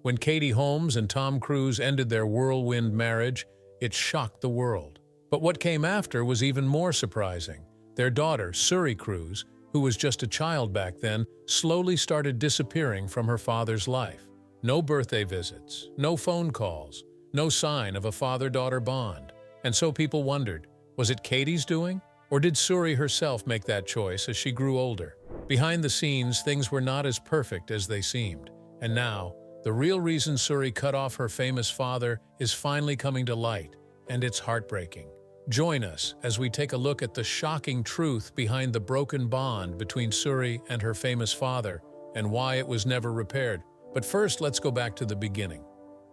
When Katie Holmes and Tom Cruise ended their whirlwind marriage, it shocked the world. But what came after was even more surprising. Their daughter, Suri Cruise, who was just a child back then, slowly started disappearing from her father's life. No birthday visits, no phone calls, no sign of a father-daughter bond. And so people wondered, was it Katie's doing? Or did Suri herself make that choice as she grew older? Behind the scenes, things were not as perfect as they seemed. And now, the real reason Suri cut off her famous father is finally coming to light, and it's heartbreaking. Join us as we take a look at the shocking truth behind the broken bond between Suri and her famous father and why it was never repaired. But first, let's go back to the beginning,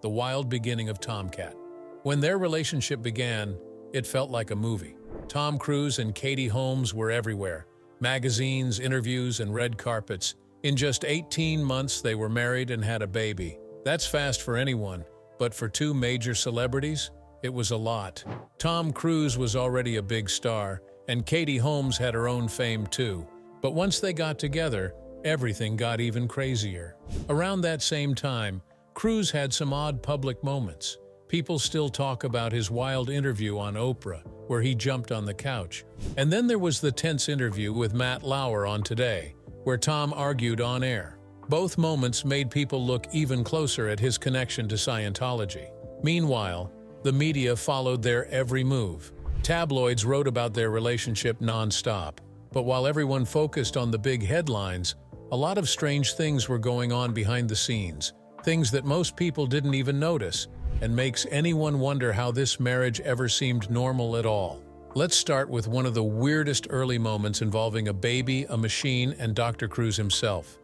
the wild beginning of Tomcat. When their relationship began, it felt like a movie. Tom Cruise and Katie Holmes were everywhere. Magazines, interviews, and red carpets. In just 18 months, they were married and had a baby. That's fast for anyone, but for two major celebrities, it was a lot. Tom Cruise was already a big star, and Katie Holmes had her own fame too. But once they got together, everything got even crazier. Around that same time, Cruise had some odd public moments. People still talk about his wild interview on Oprah, where he jumped on the couch. And then there was the tense interview with Matt Lauer on Today, where Tom argued on air. Both moments made people look even closer at his connection to Scientology. Meanwhile, the media followed their every move. Tabloids wrote about their relationship non-stop. But while everyone focused on the big headlines, a lot of strange things were going on behind the scenes, things that most people didn't even notice, and makes anyone wonder how this marriage ever seemed normal at all. Let's start with one of the weirdest early moments involving a baby, a machine, and Dr. Cruise himself.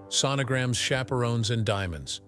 Sonograms, chaperones, and diamonds.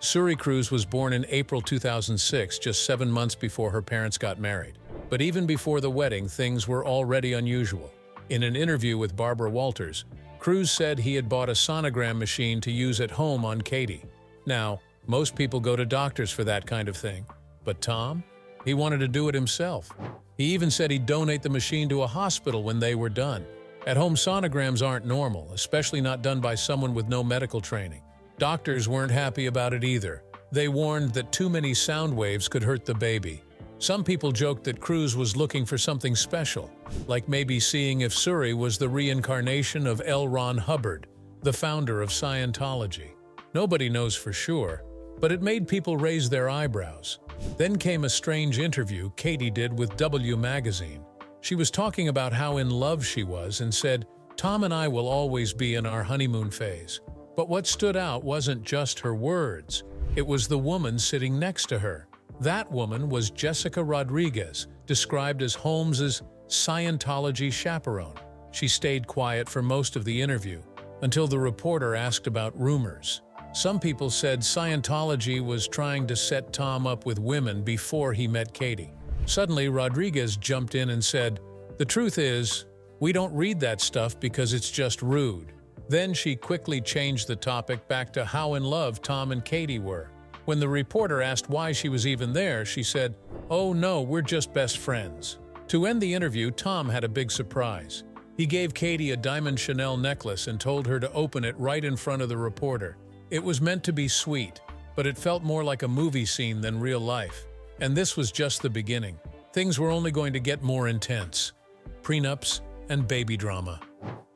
Suri Cruise was born in April 2006, just 7 months before her parents got married. But even before the wedding, things were already unusual. In an interview with Barbara Walters, Cruise said he had bought a sonogram machine to use at home on Katie. Now, most people go to doctors for that kind of thing. But Tom? He wanted to do it himself. He even said he'd donate the machine to a hospital when they were done. At-home sonograms aren't normal, especially not done by someone with no medical training. Doctors weren't happy about it either. They warned that too many sound waves could hurt the baby. Some people joked that Cruise was looking for something special, like maybe seeing if Suri was the reincarnation of L. Ron Hubbard, the founder of Scientology. Nobody knows for sure, but it made people raise their eyebrows. Then came a strange interview Katie did with W magazine. She was talking about how in love she was and said, "Tom and I will always be in our honeymoon phase." But what stood out wasn't just her words. It was the woman sitting next to her. That woman was Jessica Rodriguez, described as Holmes's Scientology chaperone. She stayed quiet for most of the interview, until the reporter asked about rumors. Some people said Scientology was trying to set Tom up with women before he met Katie. Suddenly, Rodriguez jumped in and said, "The truth is, we don't read that stuff because it's just rude." Then she quickly changed the topic back to how in love Tom and Katie were. When the reporter asked why she was even there, she said, "Oh no, we're just best friends." To end the interview, Tom had a big surprise. He gave Katie a diamond Chanel necklace and told her to open it right in front of the reporter. It was meant to be sweet, but it felt more like a movie scene than real life. And this was just the beginning. Things were only going to get more intense. Prenups and baby drama.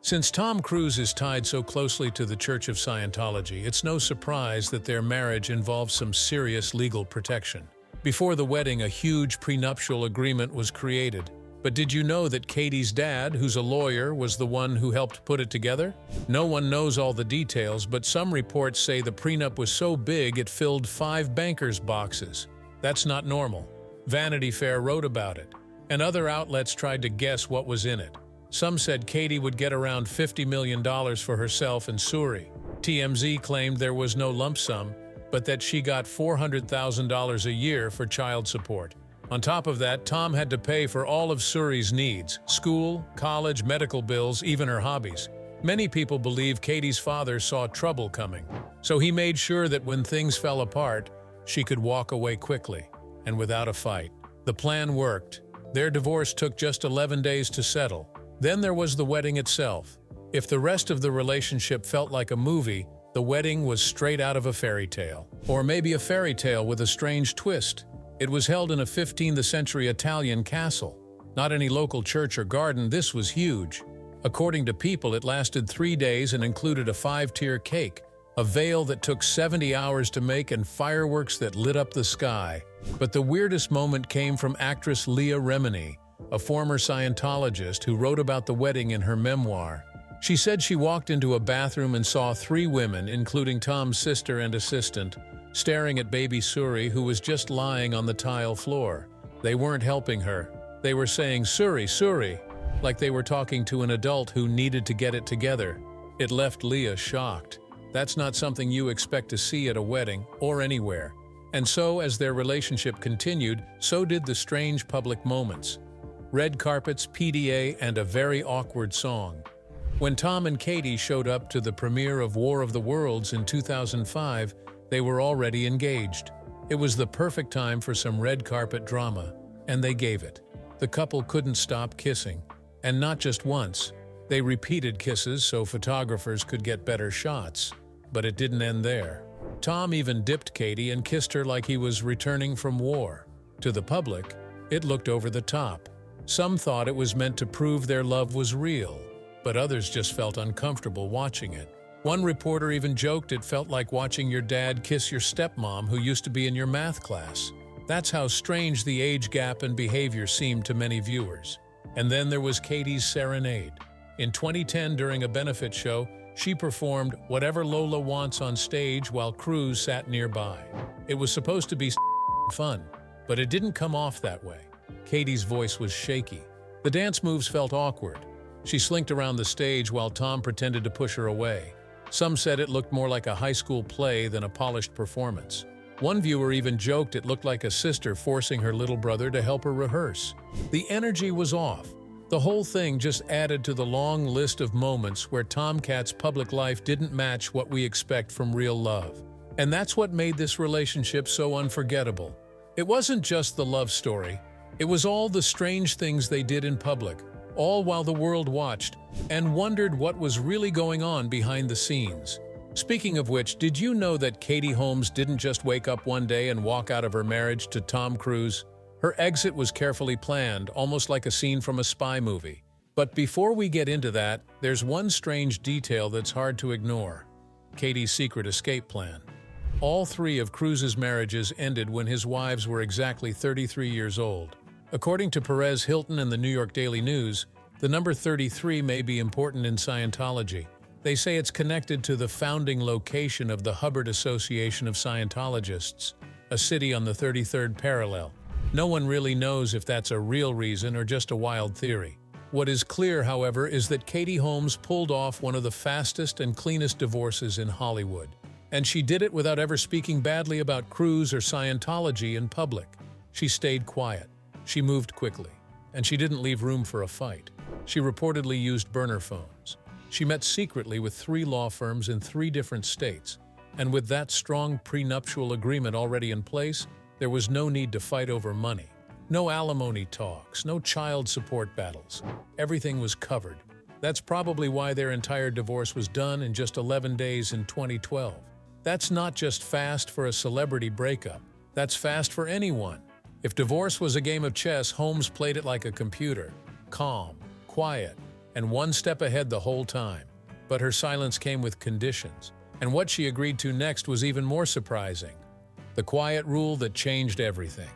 Since Tom Cruise is tied so closely to the Church of Scientology, it's no surprise that their marriage involves some serious legal protection. Before the wedding, a huge prenuptial agreement was created. But did you know that Katie's dad, who's a lawyer, was the one who helped put it together? No one knows all the details, but some reports say the prenup was so big it filled 5 bankers' boxes. That's not normal. Vanity Fair wrote about it, and other outlets tried to guess what was in it. Some said Katie would get around $50 million for herself and Suri. TMZ claimed there was no lump sum, but that she got $400,000 a year for child support. On top of that, Tom had to pay for all of Suri's needs: school, college, medical bills, even her hobbies. Many people believe Katie's father saw trouble coming, so he made sure that when things fell apart, she could walk away quickly and without a fight. The plan worked. Their divorce took just 11 days to settle. Then there was the wedding itself. If the rest of the relationship felt like a movie, The wedding was straight out of a fairy tale. Or maybe a fairy tale with a strange twist. It was held in a 15th century Italian castle. Not any local church or garden, this was huge. According to People, it lasted 3 days and included a 5-tier cake, a veil that took 70 hours to make, and fireworks that lit up the sky. But the weirdest moment came from actress Leah Remini, a former Scientologist who wrote about the wedding in her memoir. She said she walked into a bathroom and saw 3 women, including Tom's sister and assistant, staring at baby Suri, who was just lying on the tile floor. They weren't helping her. They were saying, "Suri, Suri," like they were talking to an adult who needed to get it together. It left Leah shocked. That's not something you expect to see at a wedding or anywhere. And so, as their relationship continued, so did the strange public moments. Red carpets, PDA, and a very awkward song. When Tom and Katie showed up to the premiere of War of the Worlds in 2005, they were already engaged. It was the perfect time for some red carpet drama, and they gave it. The couple couldn't stop kissing. And not just once. They repeated kisses so photographers could get better shots. But it didn't end there. Tom even dipped Katie and kissed her like he was returning from war. To the public, it looked over the top. Some thought it was meant to prove their love was real, but others just felt uncomfortable watching it. One reporter even joked it felt like watching your dad kiss your stepmom who used to be in your math class. That's how strange the age gap and behavior seemed to many viewers. And then there was Katie's serenade. In 2010, during a benefit show, she performed Whatever Lola Wants on stage while Cruise sat nearby. It was supposed to be fun, but it didn't come off that way. Katie's voice was shaky. The dance moves felt awkward. She slinked around the stage while Tom pretended to push her away. Some said it looked more like a high school play than a polished performance. One viewer even joked it looked like a sister forcing her little brother to help her rehearse. The energy was off. The whole thing just added to the long list of moments where Tomcat's public life didn't match what we expect from real love. And that's what made this relationship so unforgettable. It wasn't just the love story. It was all the strange things they did in public, all while the world watched and wondered what was really going on behind the scenes. Speaking of which, did you know that Katie Holmes didn't just wake up one day and walk out of her marriage to Tom Cruise? Her exit was carefully planned, almost like a scene from a spy movie. But before we get into that, there's one strange detail that's hard to ignore: Katie's secret escape plan. All 3 of Cruise's marriages ended when his wives were exactly 33 years old. According to Perez Hilton and the New York Daily News, the number 33 may be important in Scientology. They say it's connected to the founding location of the Hubbard Association of Scientologists, a city on the 33rd parallel. No one really knows if that's a real reason or just a wild theory. What is clear, however, is that Katie Holmes pulled off one of the fastest and cleanest divorces in Hollywood. And she did it without ever speaking badly about Cruise or Scientology in public. She stayed quiet. She moved quickly. And she didn't leave room for a fight. She reportedly used burner phones. She met secretly with 3 law firms in 3 different states. And with that strong prenuptial agreement already in place, there was no need to fight over money. No alimony talks, no child support battles. Everything was covered. That's probably why their entire divorce was done in just 11 days in 2012. That's not just fast for a celebrity breakup. That's fast for anyone. If divorce was a game of chess, Holmes played it like a computer. Calm, quiet, and one step ahead the whole time. But her silence came with conditions. And what she agreed to next was even more surprising. The quiet rule that changed everything.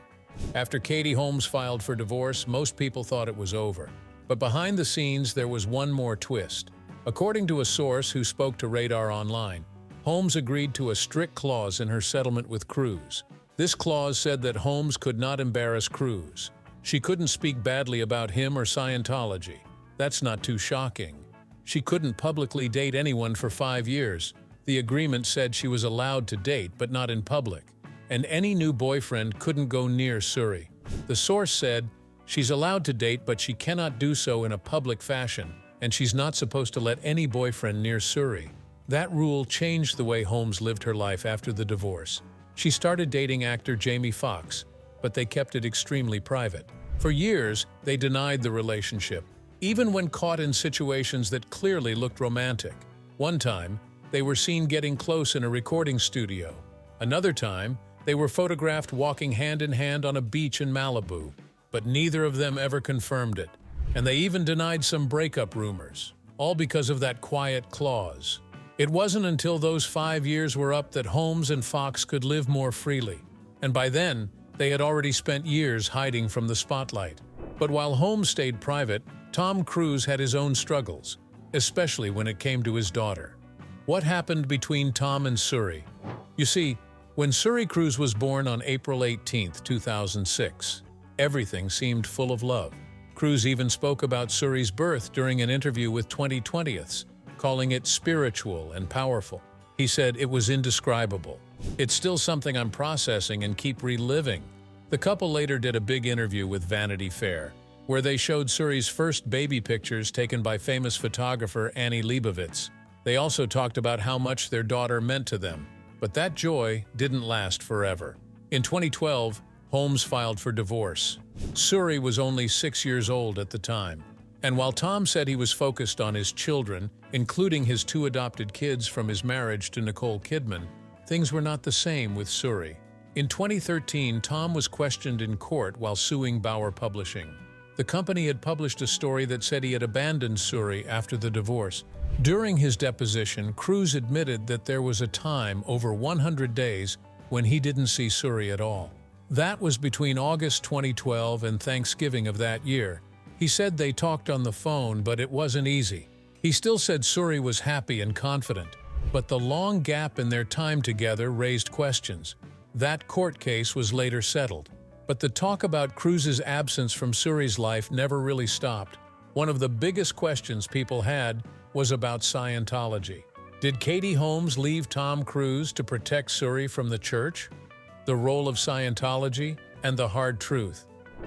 After Katie Holmes filed for divorce, most people thought it was over. But behind the scenes, there was one more twist. According to a source who spoke to Radar Online, Holmes agreed to a strict clause in her settlement with Cruise. This clause said that Holmes could not embarrass Cruise. She couldn't speak badly about him or Scientology. That's not too shocking. She couldn't publicly date anyone for 5 years. The agreement said she was allowed to date, but not in public. And any new boyfriend couldn't go near Suri. The source said, she's allowed to date, but she cannot do so in a public fashion, and she's not supposed to let any boyfriend near Suri. That rule changed the way Holmes lived her life after the divorce. She started dating actor Jamie Foxx, but they kept it extremely private. For years, they denied the relationship, even when caught in situations that clearly looked romantic. One time, they were seen getting close in a recording studio. Another time, they were photographed walking hand in hand on a beach in Malibu, but neither of them ever confirmed it. And they even denied some breakup rumors, all because of that quiet clause. It wasn't until those 5 years were up that Holmes and Fox could live more freely. And by then, they had already spent years hiding from the spotlight. But while Holmes stayed private, Tom Cruise had his own struggles, especially when it came to his daughter. What happened between Tom and Suri? You see, when Suri Cruise was born on April 18, 2006, everything seemed full of love. Cruise even spoke about Suri's birth during an interview with 2020's, calling it spiritual and powerful. He said it was indescribable. It's still something I'm processing and keep reliving. The couple later did a big interview with Vanity Fair, where they showed Suri's first baby pictures taken by famous photographer Annie Leibovitz. They also talked about how much their daughter meant to them. But that joy didn't last forever. In 2012, Holmes filed for divorce. Suri was only 6 years old at the time. And while Tom said he was focused on his children, including his 2 adopted kids from his marriage to Nicole Kidman, things were not the same with Suri. In 2013, Tom was questioned in court while suing Bauer Publishing. The company had published a story that said he had abandoned Suri after the divorce. During his deposition, Cruise admitted that there was a time, over 100 days, when he didn't see Suri at all. That was between August 2012 and Thanksgiving of that year. He said they talked on the phone, but it wasn't easy. He still said Suri was happy and confident, but the long gap in their time together raised questions. That court case was later settled. But the talk about Cruise's absence from Suri's life never really stopped. One of the biggest questions people had was about Scientology. Did Katie Holmes leave Tom Cruise to protect Suri from the church? The role of Scientology and the hard truth.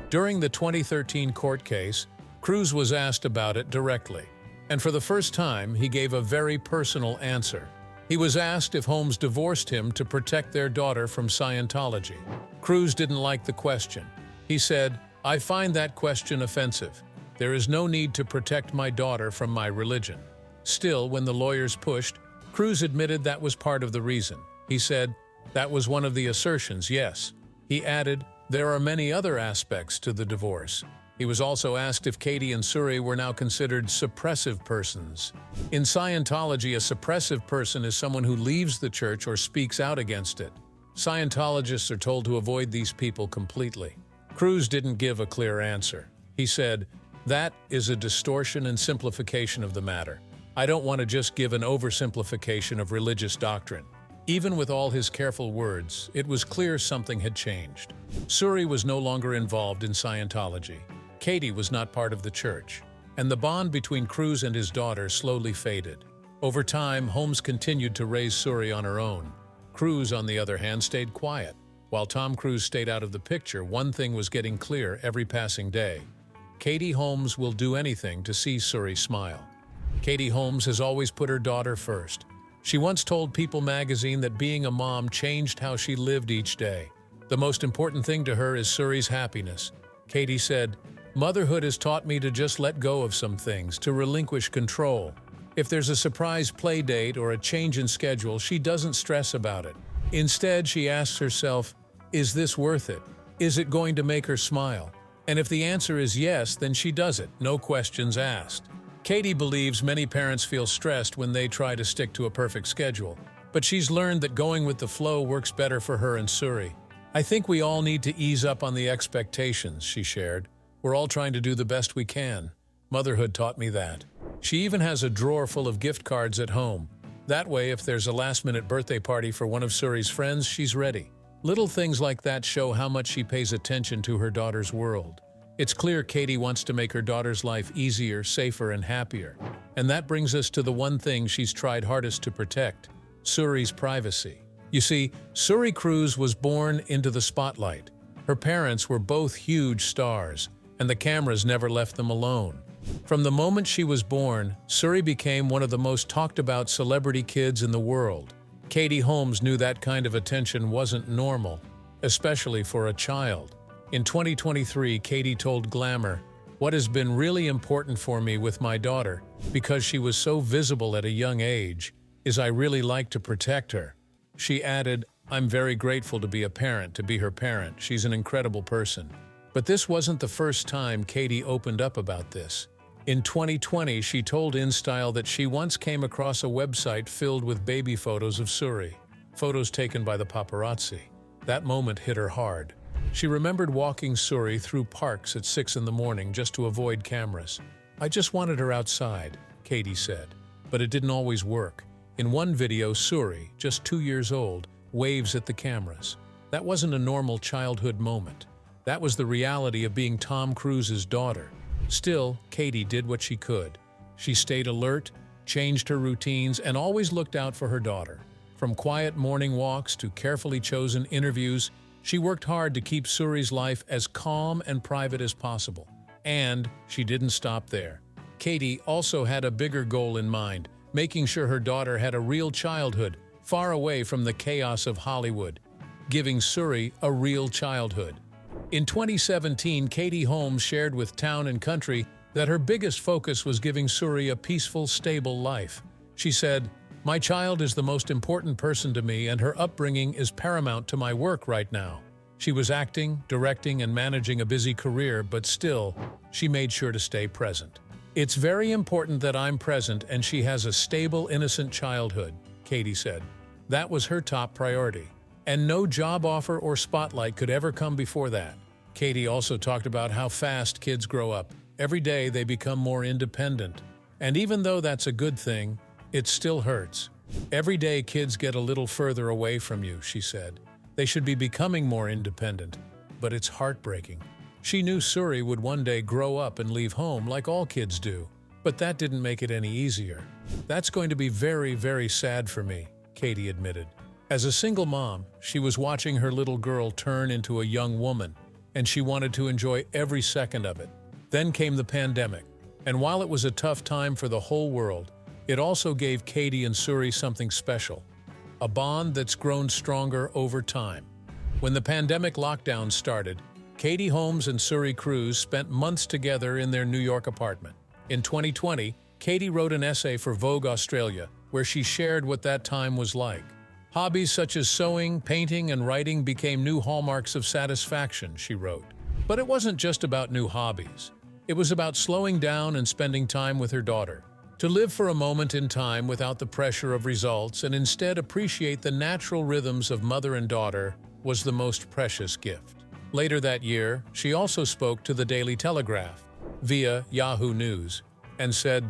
During the 2013 court case, Cruise was asked about it directly. And for the first time, he gave a very personal answer. He was asked if Holmes divorced him to protect their daughter from Scientology. Cruise didn't like the question. He said, "I find that question offensive. There is no need to protect my daughter from my religion." Still, when the lawyers pushed, Cruise admitted that was part of the reason. He said, "That was one of the assertions, yes." He added, "There are many other aspects to the divorce." He was also asked if Katie and Suri were now considered suppressive persons. In Scientology, a suppressive person is someone who leaves the church or speaks out against it. Scientologists are told to avoid these people completely. Cruise didn't give a clear answer. He said, "That is a distortion and simplification of the matter. I don't want to just give an oversimplification of religious doctrine." Even with all his careful words, it was clear something had changed. Suri was no longer involved in Scientology. Katie was not part of the church, and the bond between Cruise and his daughter slowly faded. Over time, Holmes continued to raise Suri on her own. Cruise, on the other hand, stayed quiet. While Tom Cruise stayed out of the picture, one thing was getting clear every passing day. Katie Holmes will do anything to see Suri smile. Katie Holmes has always put her daughter first. She once told People magazine that being a mom changed how she lived each day. The most important thing to her is Suri's happiness. Katie said, "Motherhood has taught me to just let go of some things, to relinquish control. If there's a surprise play date or a change in schedule, she doesn't stress about it. Instead, she asks herself, is this worth it? Is it going to make her smile? And if the answer is yes, then she does it, no questions asked." Katie believes many parents feel stressed when they try to stick to a perfect schedule, but she's learned that going with the flow works better for her and Suri. "I think we all need to ease up on the expectations," she shared. "We're all trying to do the best we can. Motherhood taught me that." She even has a drawer full of gift cards at home. That way, if there's a last-minute birthday party for one of Suri's friends, she's ready. Little things like that show how much she pays attention to her daughter's world. It's clear Katie wants to make her daughter's life easier, safer, and happier. And that brings us to the one thing she's tried hardest to protect: Suri's privacy. You see, Suri Cruise was born into the spotlight. Her parents were both huge stars, and the cameras never left them alone. From the moment she was born, Suri became one of the most talked-about celebrity kids in the world. Katie Holmes knew that kind of attention wasn't normal, especially for a child. In 2023, Katie told Glamour, "What has been really important for me with my daughter, because she was so visible at a young age, is I really like to protect her. She added, I'm very grateful to be a parent, to be her parent. She's an incredible person. But this wasn't the first time Katie opened up about this. In 2020, she told InStyle that she once came across a website filled with baby photos of Suri, photos taken by the paparazzi. That moment hit her hard. She remembered walking Suri through parks at 6 in the morning just to avoid cameras. I just wanted her outside, Katie said. But it didn't always work. In one video, Suri, just 2 years old, waves at the cameras. That wasn't a normal childhood moment. That was the reality of being Tom Cruise's daughter. Still, Katie did what she could. She stayed alert, changed her routines, and always looked out for her daughter. From quiet morning walks to carefully chosen interviews, she worked hard to keep Suri's life as calm and private as possible. And she didn't stop there. Katie also had a bigger goal in mind, making sure her daughter had a real childhood, far away from the chaos of Hollywood, giving Suri a real childhood. In 2017, Katie Holmes shared with Town & Country that her biggest focus was giving Suri a peaceful, stable life. She said, "My child is the most important person to me, and her upbringing is paramount to my work right now." She was acting, directing, and managing a busy career, but still, she made sure to stay present. "It's very important that I'm present and she has a stable, innocent childhood," Katie said. That was her top priority. And no job offer or spotlight could ever come before that. Katie also talked about how fast kids grow up. Every day they become more independent. And even though that's a good thing, it still hurts. "Every day kids get a little further away from you," she said. "They should be becoming more independent, but it's heartbreaking." She knew Suri would one day grow up and leave home like all kids do. But that didn't make it any easier. "That's going to be very, very sad for me," Katie admitted. As a single mom, she was watching her little girl turn into a young woman, and she wanted to enjoy every second of it. Then came the pandemic, and while it was a tough time for the whole world, it also gave Katie and Suri something special, a bond that's grown stronger over time. When the pandemic lockdown started, Katie Holmes and Suri Cruise spent months together in their New York apartment. In 2020, Katie wrote an essay for Vogue Australia, where she shared what that time was like. "Hobbies such as sewing, painting, and writing became new hallmarks of satisfaction," she wrote. But it wasn't just about new hobbies. It was about slowing down and spending time with her daughter. To live for a moment in time without the pressure of results and instead appreciate the natural rhythms of mother and daughter was the most precious gift. Later that year, she also spoke to the Daily Telegraph via Yahoo News and said,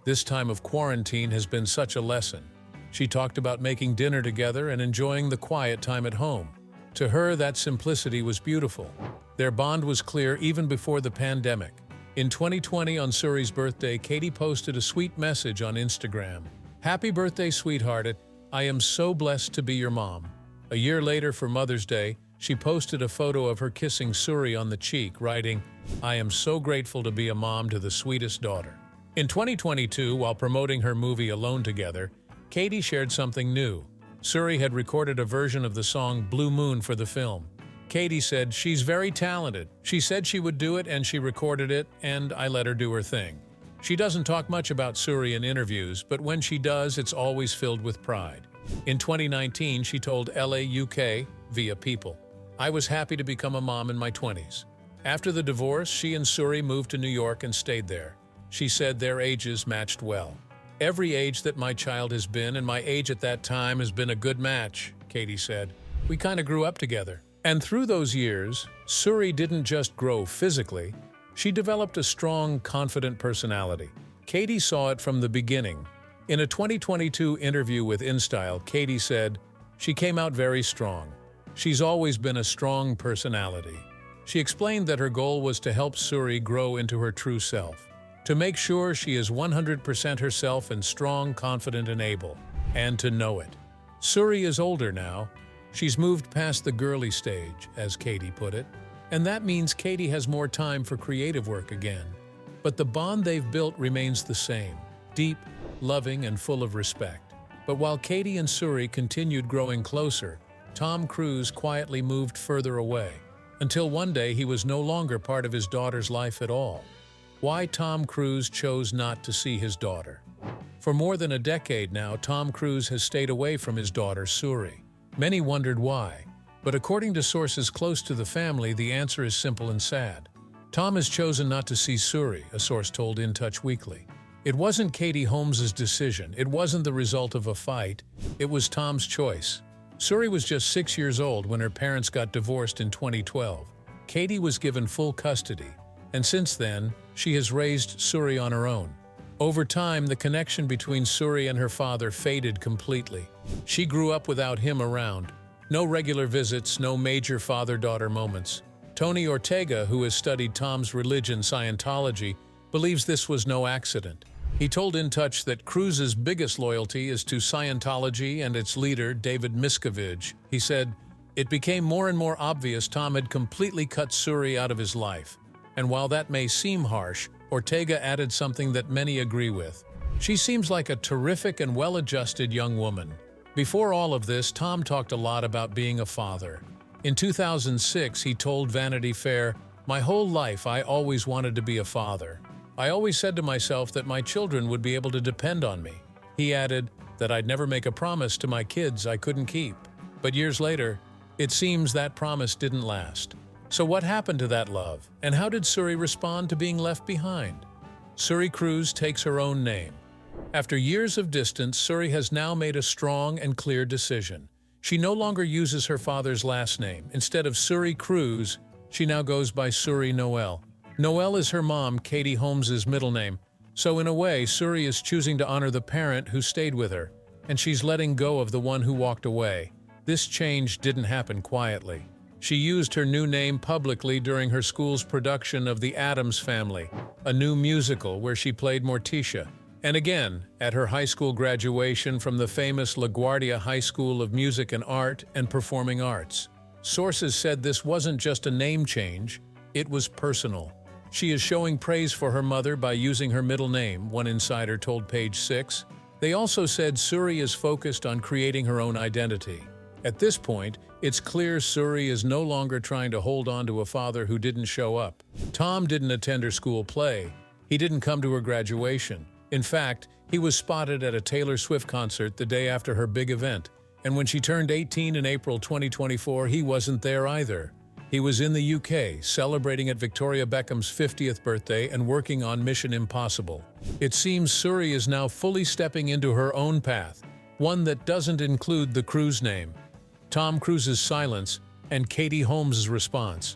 "This time of quarantine has been such a lesson." She talked about making dinner together and enjoying the quiet time at home. To her, that simplicity was beautiful. Their bond was clear even before the pandemic. In 2020, on Suri's birthday, Katie posted a sweet message on Instagram. "Happy birthday, sweetheart. I am so blessed to be your mom." A year later, for Mother's Day, she posted a photo of her kissing Suri on the cheek, writing, "I am so grateful to be a mom to the sweetest daughter." In 2022, while promoting her movie Alone Together, Katie shared something new. Suri had recorded a version of the song Blue Moon for the film. Katie said, "She's very talented. She said she would do it and she recorded it, and I let her do her thing." She doesn't talk much about Suri in interviews, but when she does, it's always filled with pride. In 2019, she told LA UK via People, "I was happy to become a mom in my 20s. After the divorce, she and Suri moved to New York and stayed there. She said their ages matched well. Every age that my child has been and my age at that time has been a good match," Katie said. "We kind of grew up together." And through those years, Suri didn't just grow physically, she developed a strong, confident personality. Katie saw it from the beginning. In a 2022 interview with InStyle, Katie said, "She came out very strong. She's always been a strong personality." She explained that her goal was to help Suri grow into her true self, to make sure she is 100% herself and strong, confident, and able, and to know it. Suri is older now. She's moved past the girly stage, as Katie put it, and that means Katie has more time for creative work again. But the bond they've built remains the same, deep, loving, and full of respect. But while Katie and Suri continued growing closer, Tom Cruise quietly moved further away, until one day he was no longer part of his daughter's life at all. Why Tom Cruise chose not to see his daughter. For more than a decade now, Tom Cruise has stayed away from his daughter, Suri. Many wondered why, but according to sources close to the family, the answer is simple and sad. Tom has chosen not to see Suri, a source told In Touch Weekly. It wasn't Katie Holmes' decision, it wasn't the result of a fight, it was Tom's choice. Suri was just 6 years old when her parents got divorced in 2012. Katie was given full custody, and since then, she has raised Suri on her own. Over time, the connection between Suri and her father faded completely. She grew up without him around. No regular visits, no major father-daughter moments. Tony Ortega, who has studied Tom's religion, Scientology, believes this was no accident. He told In Touch that Cruise's biggest loyalty is to Scientology and its leader, David Miscavige. He said, "It became more and more obvious Tom had completely cut Suri out of his life. And while that may seem harsh, Ortega added something that many agree with. She seems like a terrific and well-adjusted young woman." Before all of this, Tom talked a lot about being a father. In 2006, he told Vanity Fair, "My whole life I always wanted to be a father. I always said to myself that my children would be able to depend on me." He added that I'd never make a promise to my kids I couldn't keep. But years later, it seems that promise didn't last. So what happened to that love, and how did Suri respond to being left behind? Suri Cruise takes her own name. After years of distance, Suri has now made a strong and clear decision. She no longer uses her father's last name. Instead of Suri Cruise, she now goes by Suri Noel. Noel is her mom, Katie Holmes' middle name. So in a way, Suri is choosing to honor the parent who stayed with her, and she's letting go of the one who walked away. This change didn't happen quietly. She used her new name publicly during her school's production of The Addams Family, a new musical where she played Morticia, and again at her high school graduation from the famous LaGuardia High School of Music and Art and Performing Arts. Sources said this wasn't just a name change, it was personal. She is showing praise for her mother by using her middle name, one insider told Page 6. They also said Suri is focused on creating her own identity. At this point, it's clear Suri is no longer trying to hold on to a father who didn't show up. Tom didn't attend her school play. He didn't come to her graduation. In fact, he was spotted at a Taylor Swift concert the day after her big event, and when she turned 18 in April 2024, he wasn't there either. He was in the UK, celebrating at Victoria Beckham's 50th birthday and working on Mission Impossible. It seems Suri is now fully stepping into her own path, one that doesn't include the Cruise name. Tom Cruise's silence and Katie Holmes' response.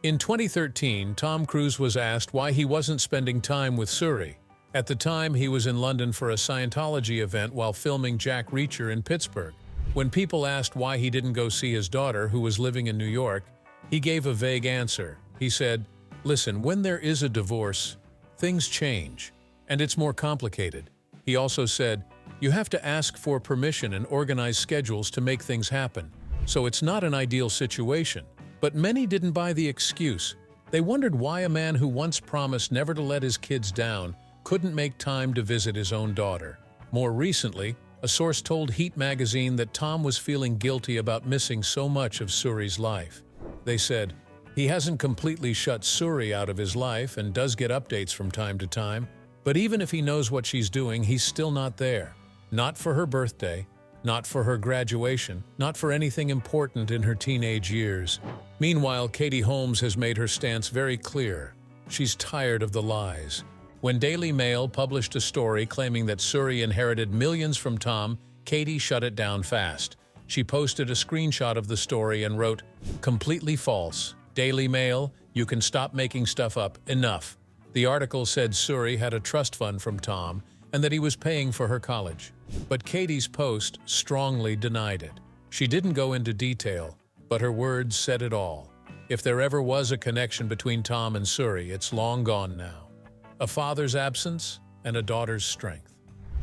In 2013, Tom Cruise was asked why he wasn't spending time with Suri. At the time, he was in London for a Scientology event while filming Jack Reacher in Pittsburgh. When people asked why he didn't go see his daughter, who was living in New York, he gave a vague answer. He said, "Listen, when there is a divorce, things change, and it's more complicated." He also said, "You have to ask for permission and organize schedules to make things happen. So it's not an ideal situation." But many didn't buy the excuse. They wondered why a man who once promised never to let his kids down couldn't make time to visit his own daughter. More recently, a source told Heat magazine that Tom was feeling guilty about missing so much of Suri's life. They said, "He hasn't completely shut Suri out of his life and does get updates from time to time, but even if he knows what she's doing, he's still not there. Not for her birthday, not for her graduation, not for anything important in her teenage years." Meanwhile, Katie Holmes has made her stance very clear. She's tired of the lies. When Daily Mail published a story claiming that Suri inherited millions from Tom, Katie shut it down fast. She posted a screenshot of the story and wrote, "Completely false. Daily Mail, you can stop making stuff up. Enough." The article said Suri had a trust fund from Tom and that he was paying for her college. But Katie's post strongly denied it. She didn't go into detail, but her words said it all. If there ever was a connection between Tom and Suri, it's long gone now. A father's absence and a daughter's strength.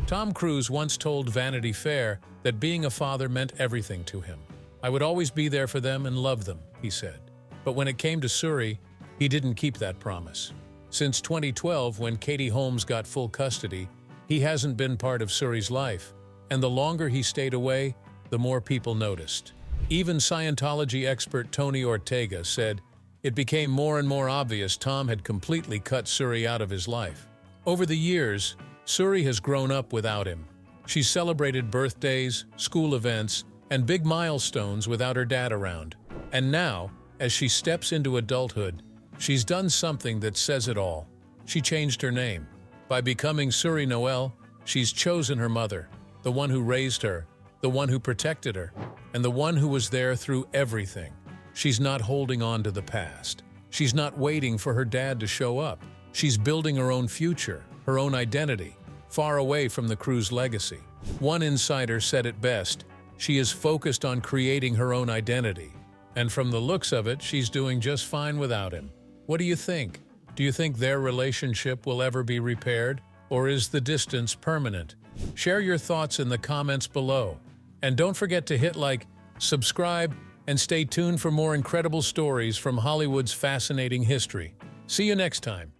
Tom Cruise once told Vanity Fair that being a father meant everything to him. "I would always be there for them and love them," he said. But when it came to Suri, he didn't keep that promise. Since 2012, when Katie Holmes got full custody, he hasn't been part of Suri's life, and the longer he stayed away, the more people noticed. Even Scientology expert Tony Ortega said, "It became more and more obvious Tom had completely cut Suri out of his life." Over the years, Suri has grown up without him. She's celebrated birthdays, school events, and big milestones without her dad around. And now, as she steps into adulthood, she's done something that says it all. She changed her name. By becoming Suri Noel, she's chosen her mother, the one who raised her, the one who protected her, and the one who was there through everything. She's not holding on to the past. She's not waiting for her dad to show up. She's building her own future, her own identity, far away from the Cruise legacy. One insider said it best: she is focused on creating her own identity. And from the looks of it, she's doing just fine without him. What do you think? Do you think their relationship will ever be repaired? Or is the distance permanent? Share your thoughts in the comments below. And don't forget to hit like, subscribe, and stay tuned for more incredible stories from Hollywood's fascinating history. See you next time.